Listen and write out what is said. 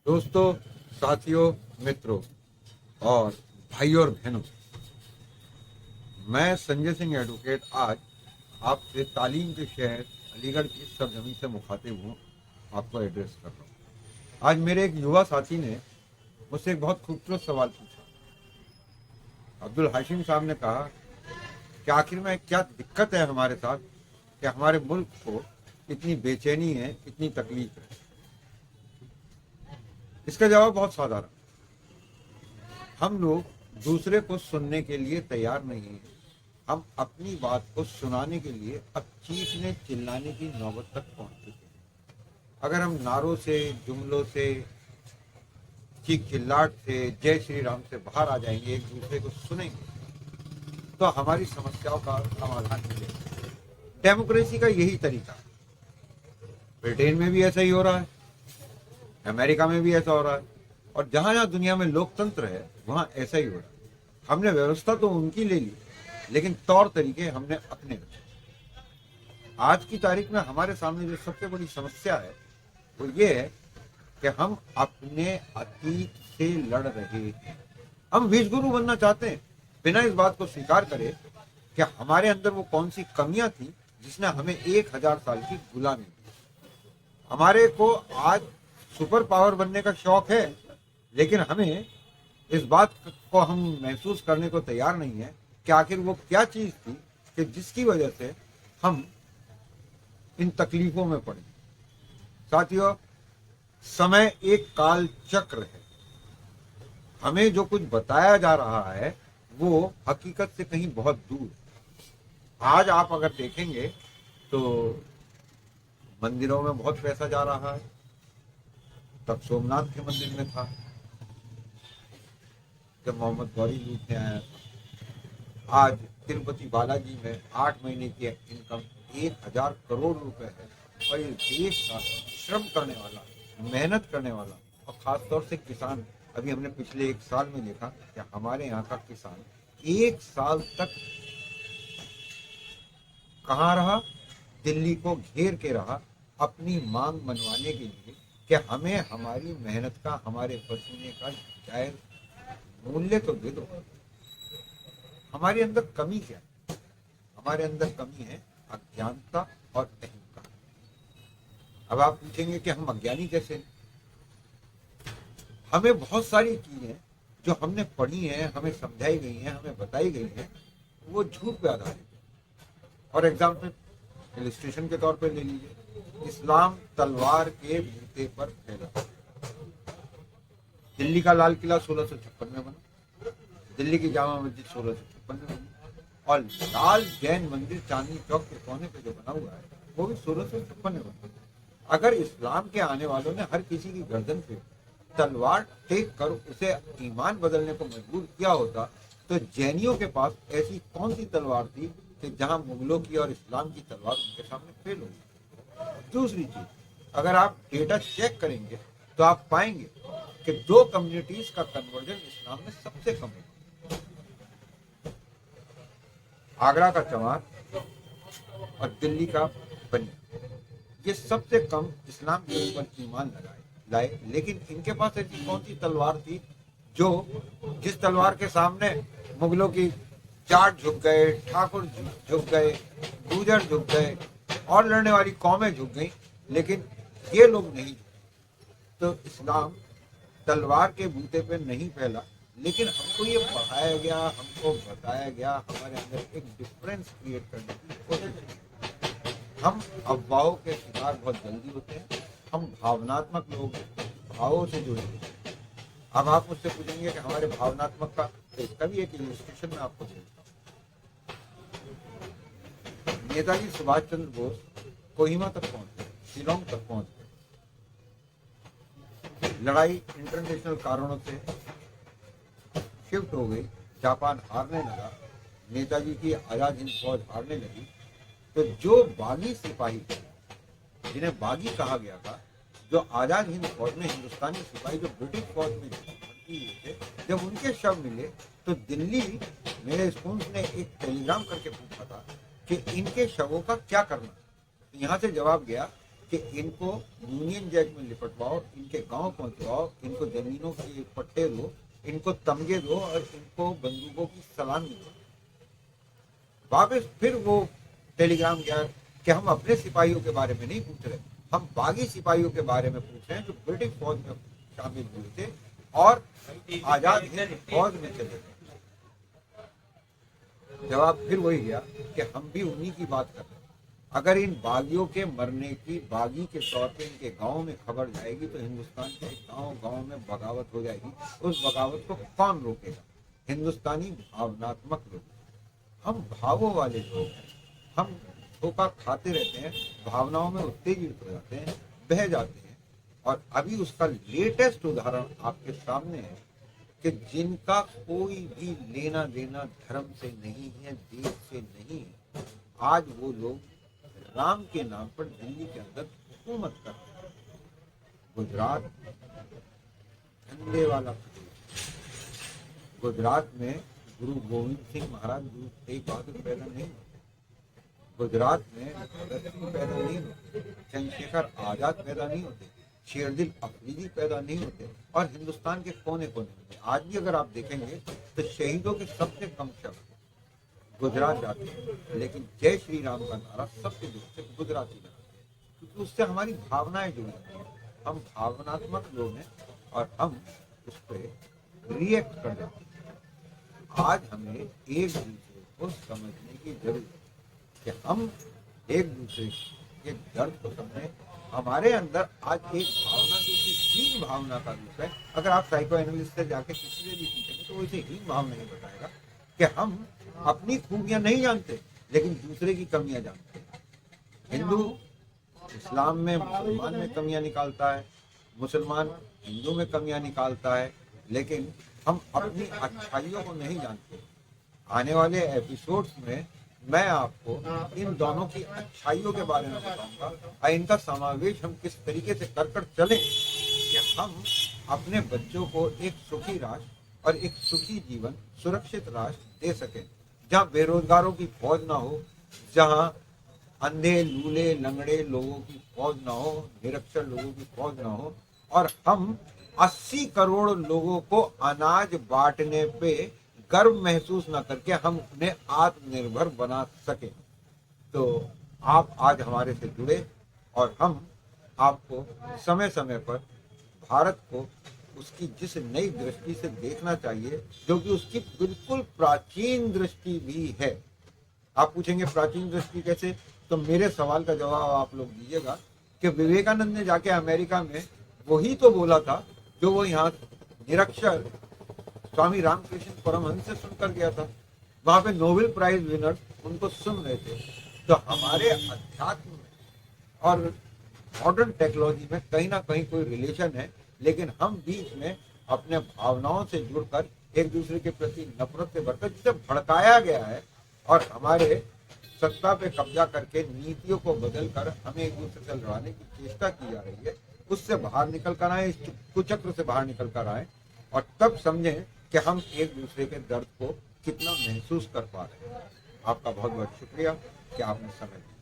दोस्तों, साथियों, मित्रों और भाइयों और बहनों, मैं संजय सिंह एडवोकेट आज आपसे तालीम के शहर अलीगढ़ की सरजमी से मुखातिब हूँ, आपको एड्रेस कर रहा हूँ। आज मेरे एक युवा साथी ने मुझसे एक बहुत खूबसूरत सवाल पूछा। अब्दुल हाशिम साहब ने कहा कि आखिर में क्या दिक्कत है हमारे साथ कि हमारे मुल्क को इतनी बेचैनी है, इतनी तकलीफ है। इसका जवाब बहुत साधारण, हम लोग दूसरे को सुनने के लिए तैयार नहीं हैं। हम अपनी बात को सुनाने के लिए अब चीखने चिल्लाने की नौबत तक पहुंच चुके हैं। अगर हम नारों से, जुमलों से, चीख चिल्लाट से, जय श्री राम से बाहर आ जाएंगे, एक दूसरे को सुनेंगे, तो हमारी समस्याओं का समाधान मिलेगा। डेमोक्रेसी का यही तरीका है। ब्रिटेन में भी ऐसा ही हो रहा है, अमेरिका में भी ऐसा हो रहा है, और जहां जहां दुनिया में लोकतंत्र है वहां ऐसा ही हो रहा है। हमने व्यवस्था तो उनकी ले ली, लेकिन तौर तरीके हमने अपने रखे। आज की तारीख में हमारे सामने जो सबसे बड़ी समस्या है वो ये है कि हम अपने अतीत से लड़ रहे हैं। हम विश्वगुरु बनना चाहते हैं, बिना इस बात को स्वीकार करे कि हमारे अंदर वो कौन सी कमियां थी जिसने हमें 1000 साल की गुलामी दी। हमारे को आज सुपर पावर बनने का शौक है, लेकिन हमें इस बात को हम महसूस करने को तैयार नहीं है कि आखिर वो क्या चीज थी कि जिसकी वजह से हम इन तकलीफों में पड़े। साथियों, समय एक काल चक्र है। हमें जो कुछ बताया जा रहा है वो हकीकत से कहीं बहुत दूर है। आज आप अगर देखेंगे तो मंदिरों में बहुत पैसा जा रहा है। तब सोमनाथ के मंदिर में था जब मोहम्मद गौरी लूटने आया था। आज तिरुपति बालाजी में 8 महीने की इनकम 1000 करोड़ रुपए है। और इस देश का श्रम करने वाला, मेहनत करने वाला, और खासतौर से किसान, अभी हमने पिछले 1 साल में देखा कि हमारे यहाँ का किसान 1 साल तक कहाँ रहा? दिल्ली को घेर के रहा, अपनी मांग मनवाने के लिए कि हमें हमारी मेहनत का, हमारे पसीने का जायज मूल्य तो दे दो। हमारे अंदर कमी क्या है? हमारे अंदर कमी है अज्ञानता और अहंकार। अब आप पूछेंगे कि हम अज्ञानी कैसे हैं? हमें बहुत सारी चीजें जो हमने पढ़ी हैं, हमें समझाई गई हैं, हमें बताई गई हैं, वो झूठ पे आधारित है। और एग्जाम्पल इलिस्ट्रेशन के तौर पे ले लीजिए, इस्लाम तलवार के बूते पर फैला। दिल्ली का लाल किला 1656 में बना, दिल्ली की जामा मस्जिद 1656 में बनी, और लाल जैन मंदिर चांदनी चौक के कोने पे जो बना हुआ है वो भी 1656 में बना। अगर इस्लाम के आने वालों ने हर किसी की गर्दन पे तलवार टेक कर उसे ईमान बदलने को मजबूर किया होता, तो जैनियों के पास ऐसी कौन सी तलवार थी कि जहां मुगलों की और इस्लाम की तलवार उनके सामने फेल होगी। दूसरी चीज, अगर आप डेटा चेक करेंगे तो आप पाएंगे कि 2 कम्युनिटीज का कन्वर्जन इस्लाम में सबसे कम है। आगरा का चमार और दिल्ली का बनी, ये सबसे कम इस्लाम के ऊपर ईमान लाए। लेकिन इनके पास ऐसी कौन सी तलवार थी जो, जिस तलवार के सामने मुगलों की जाट झुक गए, ठाकुर झुक गए, गुर्जर झुक गए, और लड़ने वाली कौमें झुक गई, लेकिन ये लोग नहीं झुके। तो इस्लाम तलवार के बूते पे नहीं फैला, लेकिन हमको ये पढ़ाया गया, हमको बताया गया, हमारे अंदर एक डिफरेंस क्रिएट करने की कोशिश की। हम अफवाहों के शिकार बहुत जल्दी होते हैं। हम भावनात्मक लोग, भावों से जुड़े हैं। अब आप मुझसे पूछेंगे कि हमारे भावनात्मक का, इसका भी एक इलस्ट्रेशन में आपको देता हूँ। नेताजी सुभाष चंद्र बोस कोहिमा तक पहुंच गए, शिलोंग तक पहुंच गए। लड़ाई इंटरनेशनल कारणों से शिफ्ट हो गई, जापान हारने लगा, नेताजी की आजाद हिंद फौज हारने लगी। तो जो बागी सिपाही थे, जिन्हें बागी कहा गया था, जो आजाद हिंद फौज में हिंदुस्तानी सिपाही जो ब्रिटिश फौज में भर्ती हुए थे, जब उनके शव मिले तो दिल्ली मेरे स्कूल्स ने एक टेलीग्राम करके पूछा था कि इनके शवों का क्या करना। तो यहाँ से जवाब गया कि इनको यूनियन जैक में लिपटवाओ, इनके गांव पहुंचवाओ, इनको जमीनों के पट्टे दो, इनको तमगे दो और इनको बंदूकों की सलामी दो। वापस फिर वो टेलीग्राम गया कि हम अपने सिपाहियों के बारे में नहीं पूछ रहे, हम बागी सिपाहियों के बारे में पूछ रहे हैं जो ब्रिटिश फौज में शामिल हुए थे और आजाद हिंद फौज में चले गए। जवाब फिर वही गया कि हम भी उन्हीं की बात कर रहे हैं। अगर इन बागियों के मरने की बागी के तौर पे इनके गांव में खबर जाएगी तो हिंदुस्तान के गांव गांव में बगावत हो जाएगी। उस बगावत को कौन रोकेगा? हिंदुस्तानी भावनात्मक लोग। हम भावों वाले लोग हैं, हम धोखा खाते रहते हैं, भावनाओं में उत्तेजित हो जाते हैं, बह जाते हैं। और अभी उसका लेटेस्ट उदाहरण आपके सामने है कि जिनका कोई भी लेना देना धर्म से नहीं है, देश से नहीं है, आज वो लोग राम के नाम पर दिल्ली के अंदर हुकूमत कर रहे हैं। गुजरात झंडे वाला प्रदेश। गुजरात में गुरु गोविंद सिंह महाराज, गुरु तेग बहादुर पैदा नहीं होते। गुजरात में भगत सिंह पैदा नहीं होते, चंद्रशेखर आजाद पैदा नहीं होते, शेरदिल अफरीदी पैदा नहीं होते। और हिंदुस्तान के कोने कोने में आज भी अगर आप देखेंगे तो शहीदों के सबसे कम शब्द गुजरात जाते हैं, लेकिन जय श्री राम का नारा सबके दिल से गुजराती लगाते हैं, क्योंकि उससे हमारी भावनाएं जुड़ी होती हैं। हम भावनात्मक लोग हैं और हम उस पर रिएक्ट कर जाते हैं। आज हमें एक दूसरे को समझने की जरूरत है कि हम एक दूसरे के दर्द को समझें। हमारे अंदर आज एक भावना जो कि हीन भावना का रूप है। अगर आप साइको एनालिस्ट से जाके किसी से भी पूछेंगे तो वो इसे हीन भावना नहीं बताएगा कि हम अपनी खूबियां नहीं जानते लेकिन दूसरे की कमियां जानते हैं। हिंदू इस्लाम में, मुसलमान में कमियां निकालता है, मुसलमान हिंदू में कमियां निकालता है, लेकिन हम अपनी अच्छाइयों को नहीं जानते। आने वाले एपिसोड्स में मैं आपको इन दोनों की अच्छाइयों के बारे में बताऊंगा और इनका समावेश हम किस तरीके से कर चलें कि हम अपने बच्चों को एक सुखी राष्ट्र और एक सुखी जीवन, सुरक्षित राष्ट्र दे सकें, जहाँ बेरोजगारों की फौज ना हो, जहाँ अंधे लूले लंगड़े लोगों की फौज ना हो, निरक्षर लोगों की फौज ना हो, और हम 80 करोड़ लोगों को अनाज बांटने पे गर्व महसूस न करके हम उन्हें आत्मनिर्भर बना सके। तो आप आज हमारे से जुड़े और हम आपको समय समय पर भारत को उसकी जिस नई दृष्टि से देखना चाहिए, जो कि उसकी बिल्कुल प्राचीन दृष्टि भी है। आप पूछेंगे प्राचीन दृष्टि कैसे? तो मेरे सवाल का जवाब आप लोग दीजिएगा कि विवेकानंद ने जाके अमेरिका में वही तो बोला था जो वो यहाँ निरक्षर स्वामी रामकृष्ण परमहंस से सुनकर गया था। वहां पे नोबेल प्राइज विनर उनको सुन रहे थे। तो हमारे अध्यात्म में और मॉडर्न टेक्नोलॉजी में कहीं ना कहीं कोई रिलेशन है, लेकिन हम बीच में अपने भावनाओं से जुड़कर एक दूसरे के प्रति नफरत से भरकर, जिसे भड़काया गया है और हमारे सत्ता पे कब्जा करके नीतियों को बदलकर हमें एक दूसरे से लड़ाने की चेष्टा की जा रही है, उससे बाहर निकल कर आए, इस कुचक्र से बाहर निकल कर आए और तब समझें कि हम एक दूसरे के दर्द को कितना महसूस कर पा रहे हैं। आपका बहुत बहुत शुक्रिया कि आपने समय दिया।